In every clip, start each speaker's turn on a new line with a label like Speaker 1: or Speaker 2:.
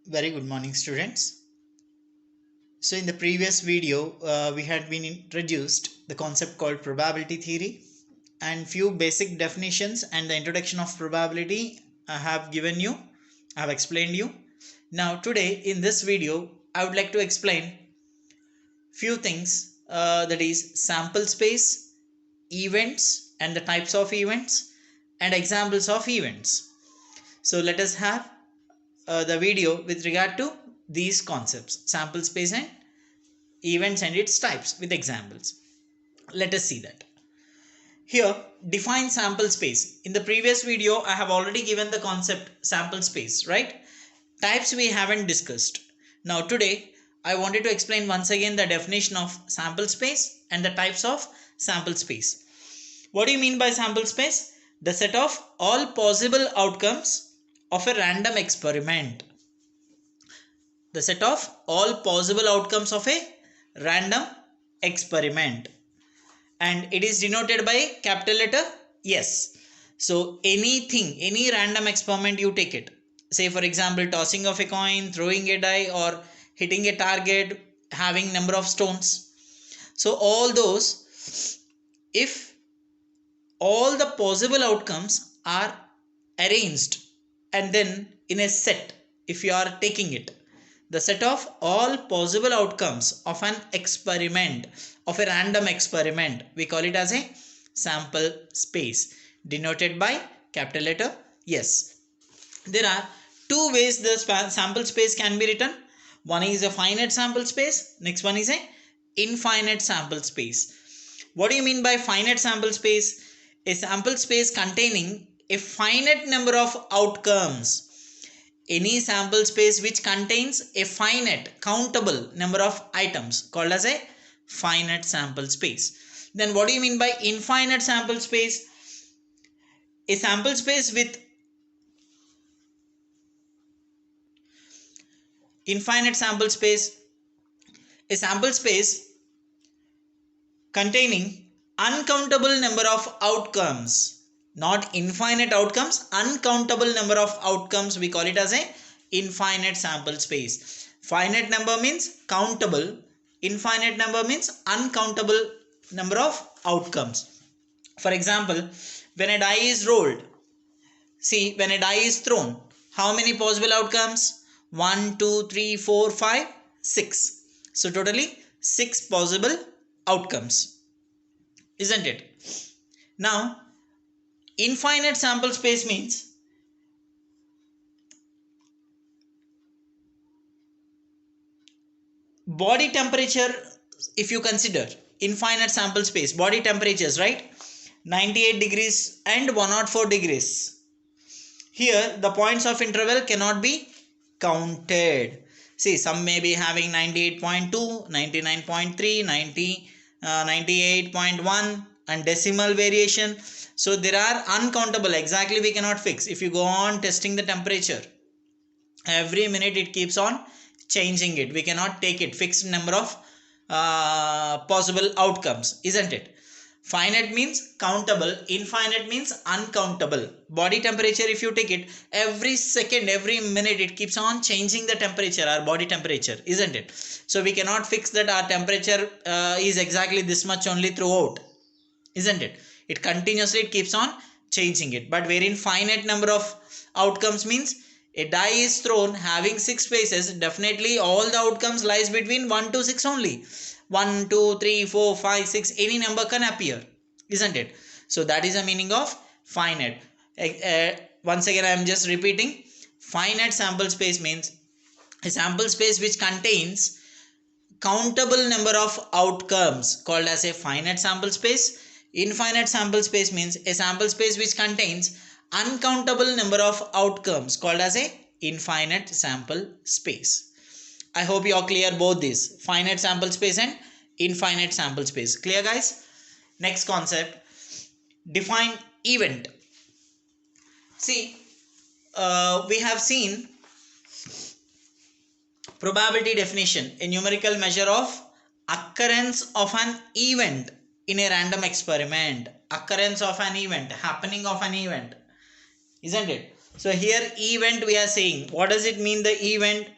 Speaker 1: Very good morning, students. So in the previous video, we had been introduced the concept called probability theory and few basic definitions and the introduction of probability I have given you, I have explained you. Now today in this video, I would like to explain few things that is sample space, events and the types of events and examples of events. So let us have the video with regard to these concepts, sample space and events and its types with examples. Let us see that. Here, define sample space. In the previous video, I have already given the concept sample space, right? Types we haven't discussed. Now today, I wanted to explain once again the definition of sample space and the types of sample space. What do you mean by sample space? The set of all possible outcomes of a random experiment. The set of all possible outcomes of a random experiment, and it is denoted by capital letter S. So any random experiment you take it, say for example tossing of a coin, throwing a die, or hitting a target, having number of stones. So all those, if all the possible outcomes are arranged and then in a set, if you are taking it, the set of all possible outcomes of an experiment, of a random experiment, we call it as a sample space, denoted by capital letter S. There are two ways the sample space can be written. One is a finite sample space, next one is a infinite sample space. What do you mean by finite sample space? A sample space containing a finite number of outcomes. Any sample space which contains a finite countable number of items called as a finite sample space. Then what do you mean by infinite sample space? A sample space with infinite sample space, a sample space containing uncountable number of outcomes. Not infinite outcomes, uncountable number of outcomes, we call it as a infinite sample space. Finite number means countable, infinite number means uncountable number of outcomes. For example, when a die is rolled, see, when a die is thrown, how many possible outcomes? 1, 2, 3, 4, 5, 6. So totally 6 possible outcomes, isn't it? Now infinite sample space means body temperature. If you consider infinite sample space, body temperatures, right? 98 degrees and 104 degrees. Here the points of interval cannot be counted. See, some may be having 98.2, 99.3, 90, 98.1 and decimal variation. So there are uncountable, exactly we cannot fix. If you go on testing the temperature, every minute it keeps on changing it. We cannot take it fixed number of possible outcomes, isn't it? Finite means countable, infinite means uncountable. Body temperature, if you take it, every second, every minute it keeps on changing the temperature, our body temperature, isn't it? So we cannot fix that our temperature is exactly this much only throughout, isn't it? It continuously keeps on changing it. But wherein finite number of outcomes means a die is thrown having 6 faces, definitely all the outcomes lies between 1 to 6 only. 1, 2, 3, 4, 5, 6, any number can appear, isn't it? So that is the meaning of finite. Once again I am just repeating, finite sample space means a sample space which contains countable number of outcomes called as a finite sample space. Infinite sample space means a sample space which contains uncountable number of outcomes called as a infinite sample space. I hope you are clear both these, finite sample space and infinite sample space. Clear guys? Next concept, define event. See, we have seen probability definition, a numerical measure of occurrence of an event in a random experiment. Occurrence of an event, happening of an event, isn't it? So here event we are saying, what does it mean, the event?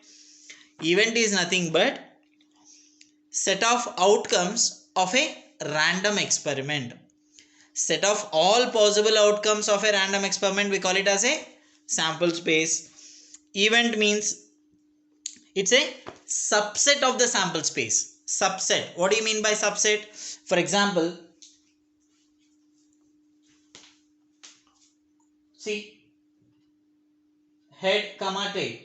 Speaker 1: Event is nothing but set of outcomes of a random experiment. Set of all possible outcomes of a random experiment, we call it as a sample space. Event means it's a subset of the sample space. Subset. What do you mean by subset? For example, see, head comma tail.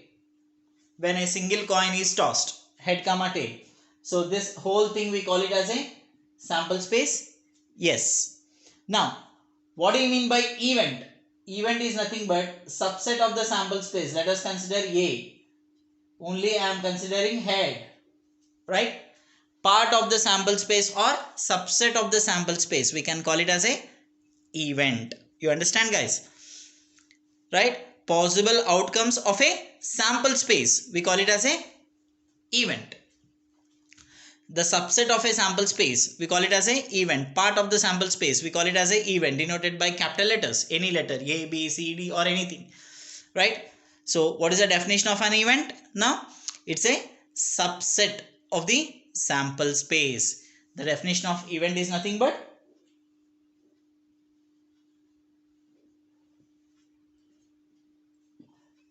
Speaker 1: When a single coin is tossed, head comma tail. So this whole thing we call it as a sample space. Yes. Now, what do you mean by event? Event is nothing but subset of the sample space. Let us consider A. Only I am considering head. Right? Part of the sample space or subset of the sample space. We can call it as a event. You understand, guys? Right? Possible outcomes of a sample space. We call it as a event. The subset of a sample space, we call it as a event. Part of the sample space, we call it as a event, denoted by capital letters. Any letter, A, B, C, D or anything. Right? So what is the definition of an event? Now, it's a subset of the sample space. The definition of event is nothing but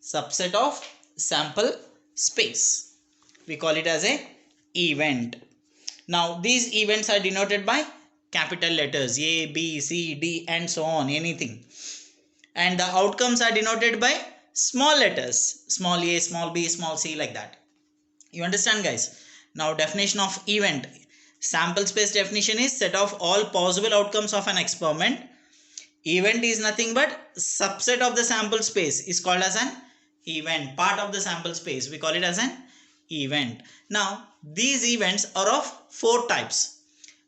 Speaker 1: subset of sample space. We call it as a event. Now these events are denoted by capital letters A, B, C, D and so on, anything. And the outcomes are denoted by small letters, small a, small b, small c, like that. You understand, guys? Now definition of event. Sample space definition is set of all possible outcomes of an experiment. Event is nothing but subset of the sample space is called as an event. Part of the sample space, we call it as an event. Now these events are of 4 types.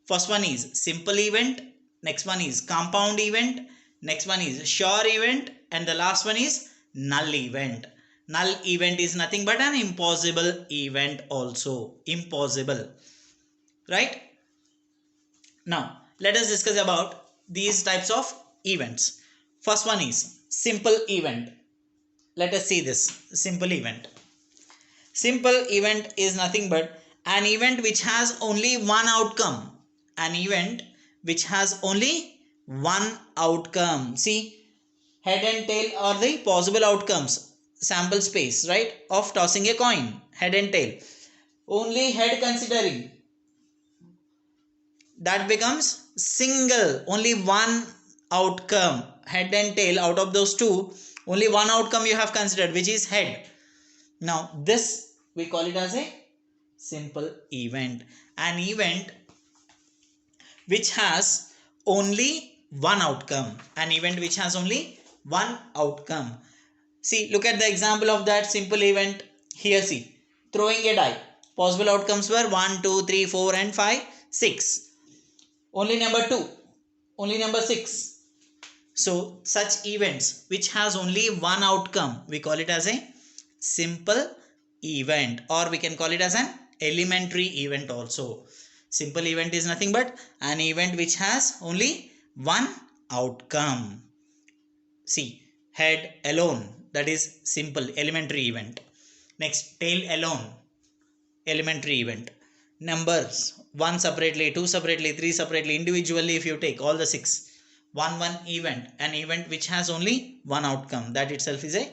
Speaker 1: First one is simple event, next one is compound event, next one is sure event, and the last one is null event. Null event is nothing but an impossible event also. Impossible. Right? Now let us discuss about these types of events. First one is simple event. Let us see this simple event. Simple event is nothing but an event which has only one outcome. An event which has only one outcome. See, head and tail are the possible outcomes. Sample space, right, of tossing a coin. Head and tail. Only head considering. That becomes single. Only one outcome. Head and tail, out of those two, only one outcome you have considered, which is head. Now this we call it as a simple event. An event which has only one outcome. An event which has only one outcome. See, look at the example of that simple event. Here see, throwing a die. Possible outcomes were 1, 2, 3, 4 and 5, 6. Only number 2. Only number 6. So such events which has only one outcome, we call it as a simple event, or we can call it as an elementary event also. Simple event is nothing but an event which has only one outcome. See, head alone, that is simple elementary event. Next, tail alone, elementary event. Numbers, 1 separately, 2 separately, 3 separately, individually if you take all the 6. One event, an event which has only one outcome, that itself is a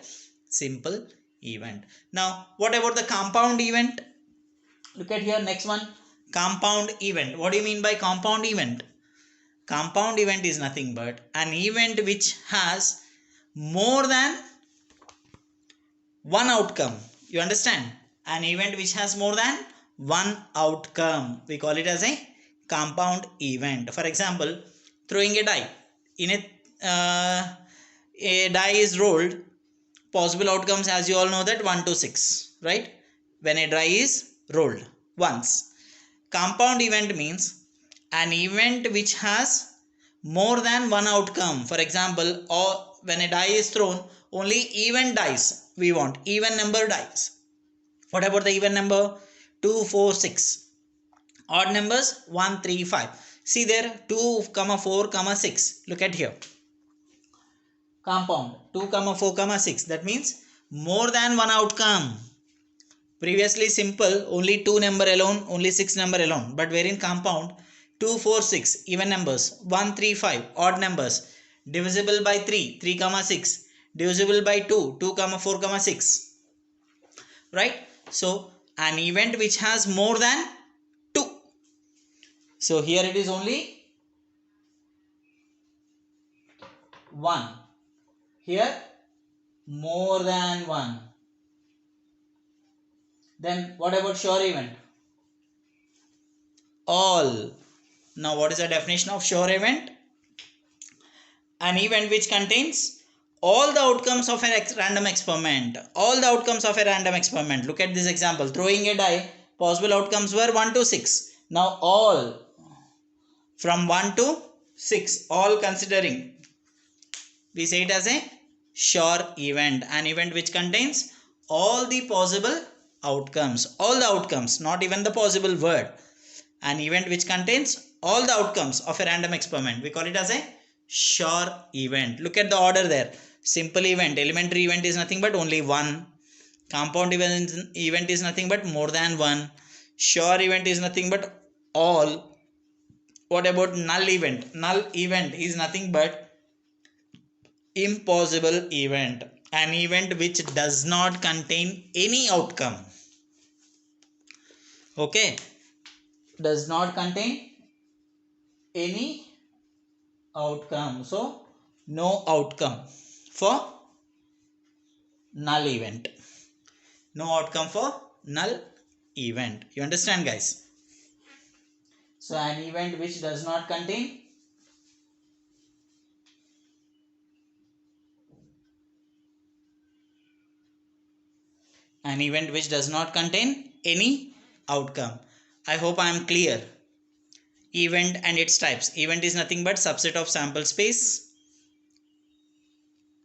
Speaker 1: simple event. Now what about the compound event? Look at here, next one, compound event. What do you mean by compound event? Compound event is nothing but an event which has more than one outcome. You understand? An event which has more than one outcome, we call it as a compound event. For example, throwing a die. In a die is rolled, possible outcomes, as you all know, that 1 to 6, right? When a die is rolled once. Compound event means an event which has more than one outcome. For example, or when a die is thrown, only even dice we want, even number dice. What about the even number? 2, 4, 6. Odd numbers 1, 3, 5. See there, 2, 4, 6. Look at here. Compound 2, 4, 6. That means more than one outcome. Previously simple, only 2 number alone, only 6 number alone, but wherein compound 2 4 6 even numbers, 1 3 5 odd numbers, divisible by 3 3 comma 6, divisible by 2 2 comma 4 comma 6, right? So an event which has more than 2. So here it is only 1, here more than 1. Then what about sure event? All. Now what is the definition of sure event? An event which contains all the outcomes of a random experiment. All the outcomes of a random experiment. Look at this example. Throwing a die, possible outcomes were 1 to 6. Now all from 1 to 6, all considering, we say it as a sure event. An event which contains all the possible outcomes. All the outcomes, not even the possible word. An event which contains all the outcomes of a random experiment. We call it as a sure event. Look at the order there. Simple event, elementary event is nothing but only 1. Compound event is nothing but more than 1. Sure event is nothing but all. What about null event? Null event is nothing but impossible event. An event which does not contain any outcome. Okay, does not contain any outcome. So no outcome for null event. No outcome for null event. You understand, guys? So an event which does not contain any outcome. I hope I am clear. Event and its types. Event is nothing but subset of sample space.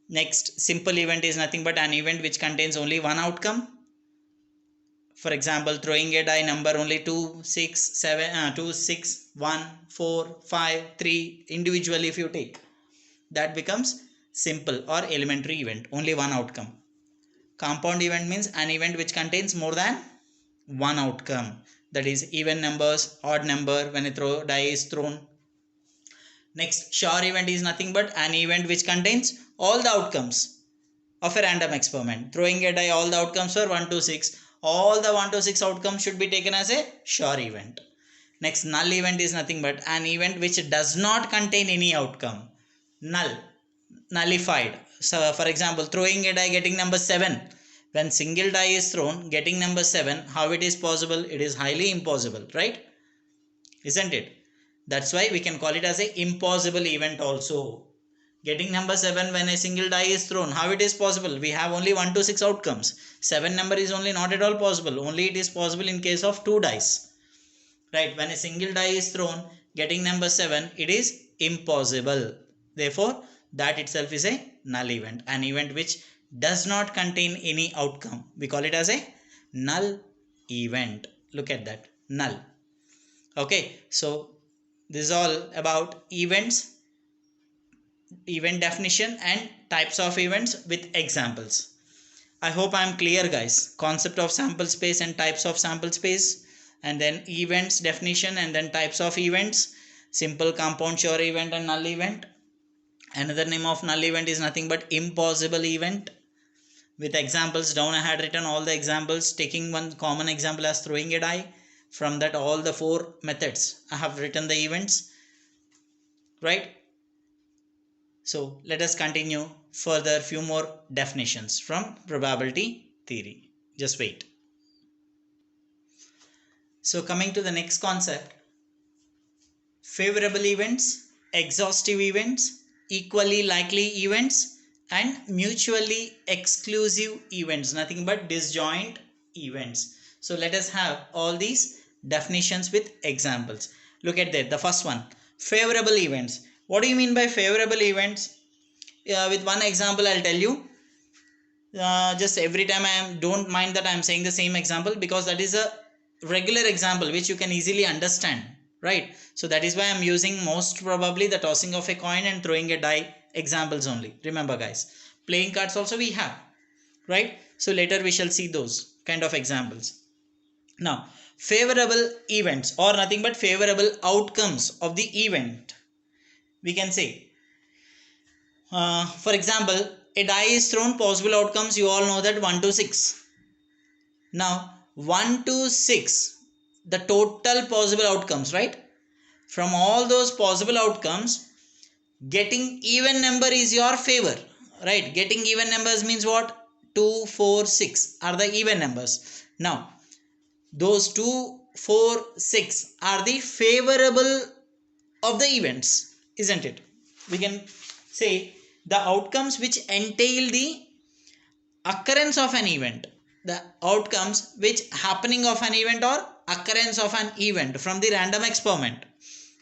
Speaker 1: Next, simple event is nothing but an event which contains only one outcome. For example, throwing a die, number only 2 6 7 2 6 1 4 5 3 individually. If you take, that becomes simple or elementary event, only one outcome. Compound event means an event which contains more than one outcome, that is even numbers, odd number when a die is thrown. Next, sure event is nothing but an event which contains all the outcomes of a random experiment. Throwing a die, all the outcomes were 1 to 6. All the 1 to 6 outcomes should be taken as a sure event. Next, null event is nothing but an event which does not contain any outcome. Null, nullified. So for example, throwing a die, getting number 7. When single die is thrown, getting number 7, how it is possible? It is highly impossible, right? Isn't it? That's why we can call it as a impossible event also. Getting number 7 when a single die is thrown, how it is possible? We have only 1 to 6 outcomes. 7 number is only not at all possible. Only it is possible in case of 2 dice. Right? When a single die is thrown, getting number 7, it is impossible. Therefore, that itself is a null event. An event which does not contain any outcome. We call it as a null event. Look at that. Null. Okay. So, this is all about events, event definition and types of events with examples. I hope I am clear, guys. Concept of sample space and types of sample space, and then events definition, and then types of events, simple, compound, sure event and null event. Another name of null event is nothing but impossible event. With examples down, I had written all the examples, taking one common example as throwing a die. From that, all the 4 methods I have written the events, right? So let us continue further few more definitions from probability theory. Just wait. So coming to the next concept, favorable events, exhaustive events, equally likely events and mutually exclusive events, nothing but disjoint events. So let us have all these definitions with examples. Look at that. The first one, favorable events. What do you mean by favorable events? With one example I'll tell you. Just every time don't mind that I am saying the same example, because that is a regular example which you can easily understand, right? So that is why I am using most probably the tossing of a coin and throwing a die examples only. Remember, guys, playing cards also we have, right? So later we shall see those kind of examples. Now, favorable events or nothing but favorable outcomes of the event, we can say, for example, a die is thrown, possible outcomes, you all know that 1 to 6. Now 1 to 6, the total possible outcomes, right? From all those possible outcomes, getting even number is your favor, right? Getting even numbers means what? 2, 4, 6 are the even numbers. Now those 2, 4, 6 are the favorable of the events, isn't it? We can say the outcomes which entail the occurrence of an event, the outcomes which happening of an event or occurrence of an event from the random experiment,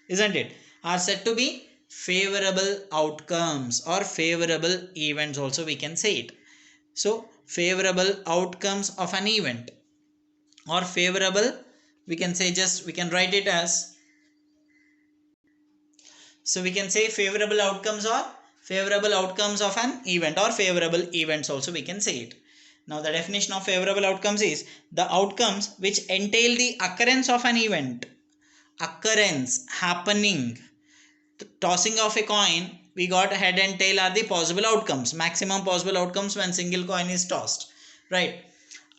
Speaker 1: isn't it, are said to be favorable outcomes or favorable events also, we can say it. So favorable outcomes of an event or favorable, we can say, just we can write it as, so we can say favorable outcomes or favorable outcomes of an event or favorable events also, we can say it. Now the definition of favorable outcomes is the outcomes which entail the occurrence of an event, occurrence, happening. Tossing of a coin, we got head and tail are the possible outcomes, maximum possible outcomes when single coin is tossed, right?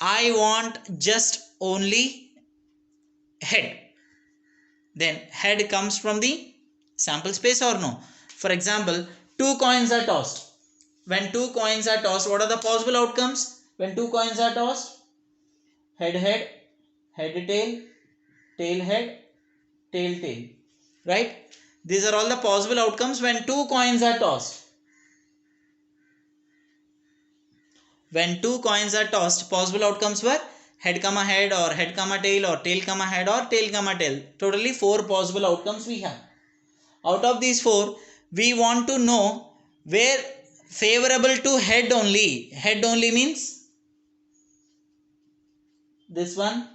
Speaker 1: I want just only head, then head comes from the sample space or no? For example, 2 coins are tossed. When 2 coins are tossed, what are the possible outcomes? When 2 coins are tossed, head head, head tail, tail head, tail tail, right? These are all the possible outcomes when 2 coins are tossed. When 2 coins are tossed, possible outcomes were head comma head or head comma tail or tail comma head or tail comma tail. Totally 4 possible outcomes we have. Out of these 4, we want to know where favorable to head only. Head only means this one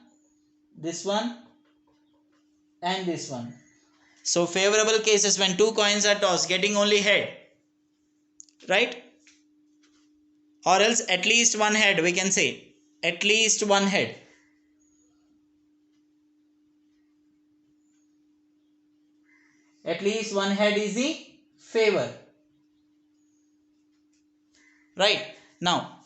Speaker 1: and this one. So favorable cases when 2 coins are tossed, getting only head, right? Or else at least one head, we can say, at least one head. At least one head is the favor, right? Now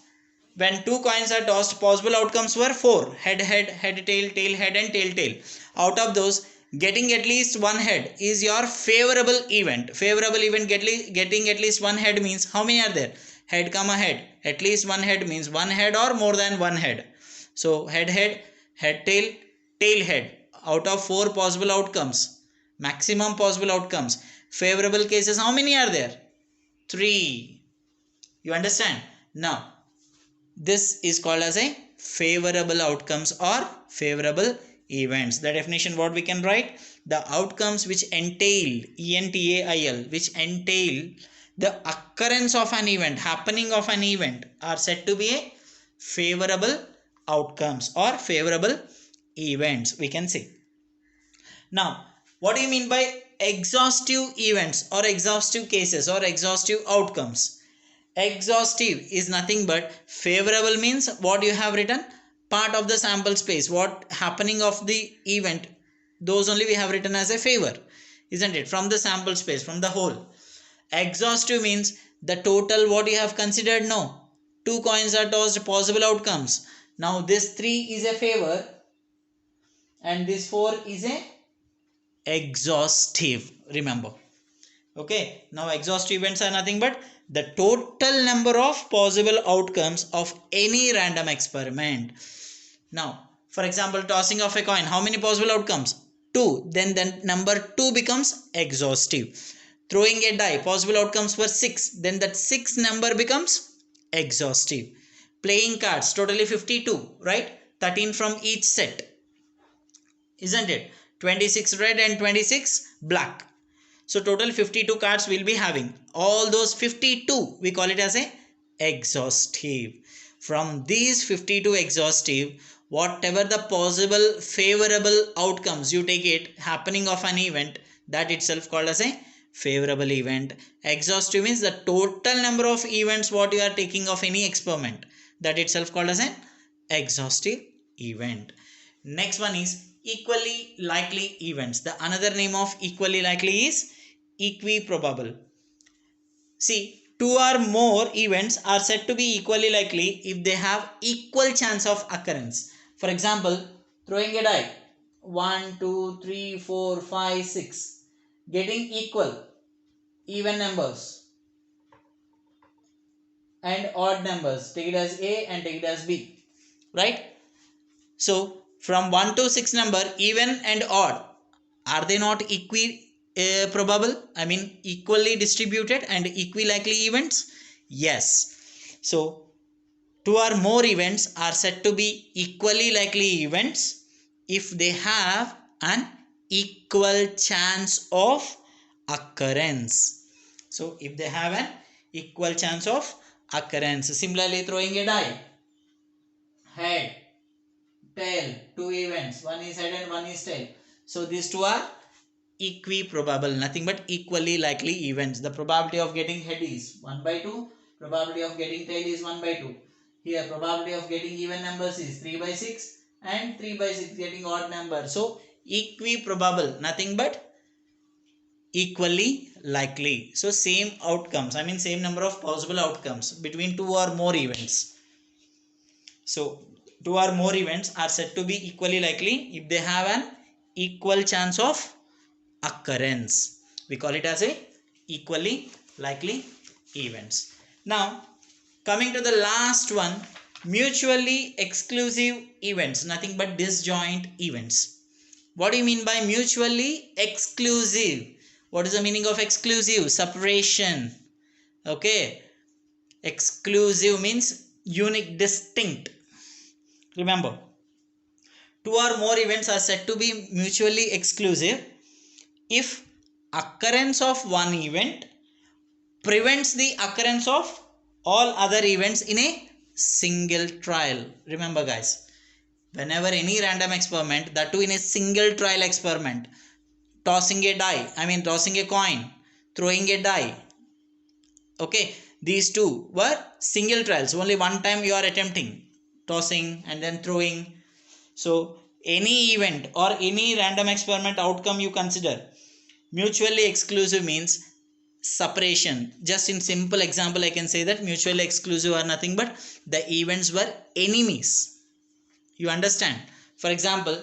Speaker 1: when 2 coins are tossed, possible outcomes were 4, head head, head tail, tail head and tail tail. Out of those, getting at least one head is your favorable event. Favorable event, getting at least one head means how many are there? Head comma head. At least one head means one head or more than one head. So head head, head tail, tail head. Out of 4 possible outcomes, maximum possible outcomes, favorable cases how many are there? 3. You understand? Now this is called as a favorable outcomes or favorable events. The definition what we can write, the outcomes which entail, entail, which entail the occurrence of an event, happening of an event, are said to be a favorable outcomes or favorable events, we can say. Now what do you mean by exhaustive events or exhaustive cases or exhaustive outcomes? Exhaustive is nothing but favorable means what you have written, part of the sample space, what happening of the event, those only we have written as a favor, isn't it, from the sample space, from the whole. Exhaustive means the total what you have considered. No, 2 coins are tossed, possible outcomes. Now this 3 is a favor and this 4 is a exhaustive, remember. Okay, now exhaustive events are nothing but the total number of possible outcomes of any random experiment. Now for example, tossing of a coin, how many possible outcomes? 2. Then number 2 becomes exhaustive. Throwing a die, possible outcomes were 6, then that 6 number becomes exhaustive. Playing cards, totally 52, right? 13 from each set, isn't it? 26 red and 26 black. So total 52 cards we'll be having. All those 52 we call it as a exhaustive. From these 52 exhaustive, whatever the possible favorable outcomes you take it, happening of an event, that itself called as a favorable event. Exhaustive means the total number of events what you are taking of any experiment. that itself called as an exhaustive event. Next one is equally likely events. The another name of equally likely is equiprobable. See, two or more events are said to be equally likely if they have equal chance of occurrence. For example, throwing a die, 1 2 3 4 5 6, getting equal even numbers and odd numbers, take it as A and take it as B, right? So from 1 to 6 number, even and odd, are they not probable? I mean equally distributed and equally likely events? Yes. So two or more events are said to be equally likely events if they have an equal chance of occurrence. So if they have an equal chance of occurrence. Similarly, throwing a die, head, tail, two events, one is head and one is tail. So these two are equiprobable, nothing but equally likely events. The probability of getting head is 1 by 2, probability of getting tail is 1 by 2. Here probability of getting even numbers is 3 by 6 and 3 by 6 getting odd number. So equiprobable, nothing but equally likely. So same outcomes, I mean same number of possible outcomes between two or more events. So two or more events are said to be equally likely if they have an equal chance of occurrence. We call it as a equally likely events. Now coming to the last one, mutually exclusive events, nothing but disjoint events. What do you mean by mutually exclusive? What is the meaning of exclusive? Separation. Okay. Exclusive means unique, distinct. Remember, two or more events are said to be mutually exclusive if occurrence of one event prevents the occurrence of all other events in a single trial. Remember guys, whenever any random experiment, that too in a single trial experiment, tossing a die, I mean tossing a coin, throwing a die, okay, these two were single trials, only one time you are attempting tossing and then throwing. So any event or any random experiment outcome you consider mutually exclusive means separation. Just in simple example I can say that mutually exclusive are nothing but the events were enemies. You understand? For example,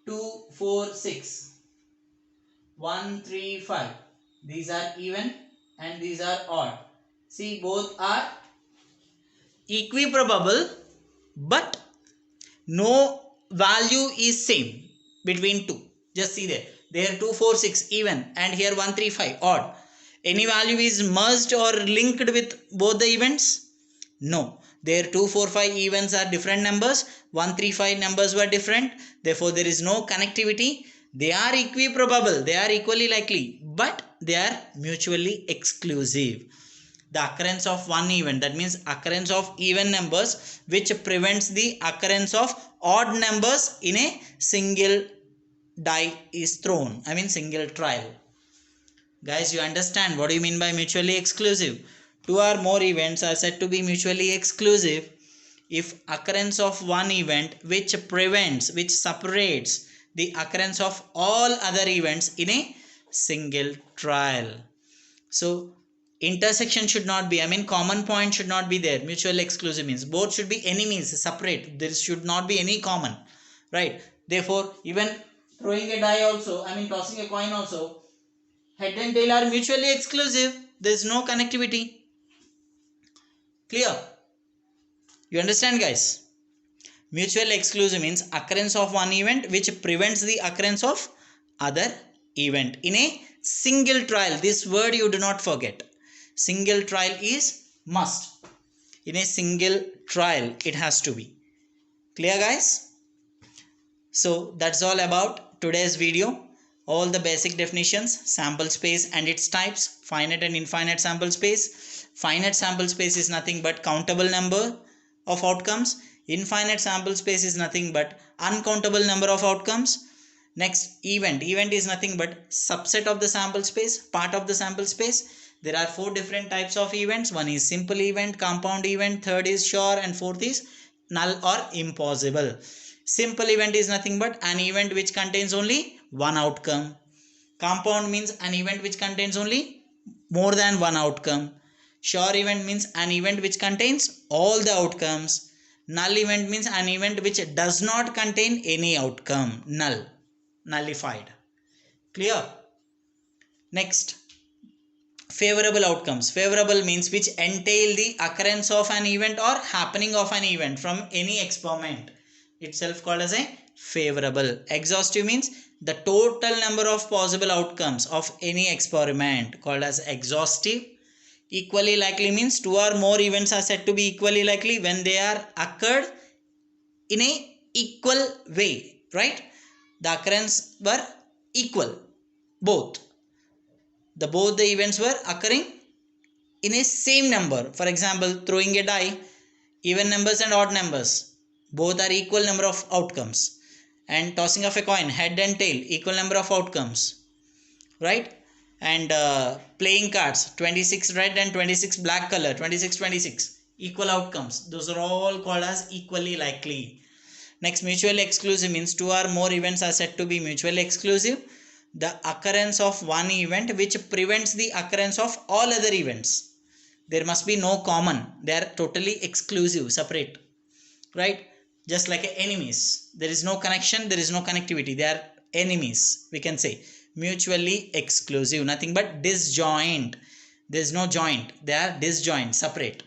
Speaker 1: 2 4 6, 1 3 5, these are even and these are odd. See, both are equiprobable but no value is same between two. Just see there 2 4 6 even and here 1 3 5 odd. Any value is merged or linked with both the events? No. There 2 4 5 events are different numbers, 1 3 5 numbers were different, therefore there is no connectivity. They are equiprobable, they are equally likely, but they are mutually exclusive. The occurrence of one event, that means occurrence of even numbers, which prevents the occurrence of odd numbers in a single die is thrown, I mean single trial. Guys, you understand what do you mean by mutually exclusive? Two or more events are said to be mutually exclusive if occurrence of one event which prevents, which separates the occurrence of all other events in a single trial. So intersection should not be, I mean common point should not be there. Mutually exclusive means both should be enemies, separate. There should not be any common, right? Therefore even throwing a die also, I mean tossing a coin also, head and tail are mutually exclusive. There is no connectivity. Clear? You understand guys? Mutually exclusive means occurrence of one event which prevents the occurrence of other event in a single trial. This word you do not forget. Single trial is must. In a single trial it has to be. Clear guys? So that's all about today's video. All the basic definitions, sample space and its types, finite and infinite sample space. Finite sample space is nothing but countable number of outcomes. Infinite sample space is nothing but uncountable number of outcomes. Next, event. Event is nothing but subset of the sample space, part of the sample space. There are 4 different types of events. One is simple event, compound event, third is sure, and fourth is null or impossible. Simple event is nothing but an event which contains only one outcome. Compound means an event which contains only more than one outcome. Sure event means an event which contains all the outcomes. Null event means an event which does not contain any outcome. Null, nullified. Clear? Next, favorable outcomes. Favorable means which entail the occurrence of an event or happening of an event from any experiment, itself called as a favorable. Exhaustive means the total number of possible outcomes of any experiment, called as exhaustive. Equally likely means 2 or more events are said to be equally likely when they are occurred in a equal way, right? The occurrence were equal, both the events were occurring in a same number. For example, throwing a die, even numbers and odd numbers, both are equal number of outcomes. And tossing of a coin, head and tail, equal number of outcomes, right? And playing cards, 26 red and 26 black color, 26 equal outcomes. Those are all called as equally likely. Next, mutually exclusive means 2 or more events are said to be mutually exclusive. The occurrence of one event which prevents the occurrence of all other events. There must be no common. They are totally exclusive, separate, right? Just like enemies. There is no connection, there is no connectivity. They are enemies, we can say. Mutually exclusive, nothing but disjoint. There is no joint. They are disjoint, separate.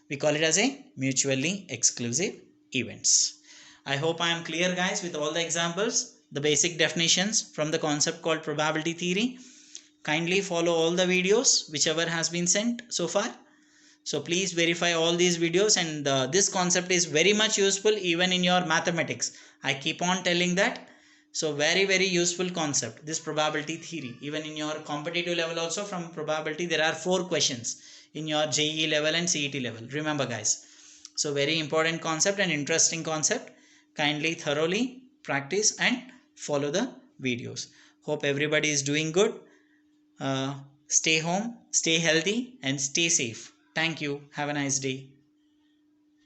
Speaker 1: We call it as a mutually exclusive events. I hope I am clear, guys, with all the examples, the basic definitions from the concept called probability theory. Kindly follow all the videos whichever has been sent so far. So please verify all these videos, and this concept is very much useful even in your mathematics. I keep on telling that. So very useful concept, this probability theory. Even in your competitive level also, from probability there are 4 questions in your JEE level and CET level. Remember, guys. So very important concept and interesting concept. Kindly thoroughly practice and follow the videos. Hope everybody is doing good. Stay home, stay healthy, and stay safe. Thank you. Have a nice day.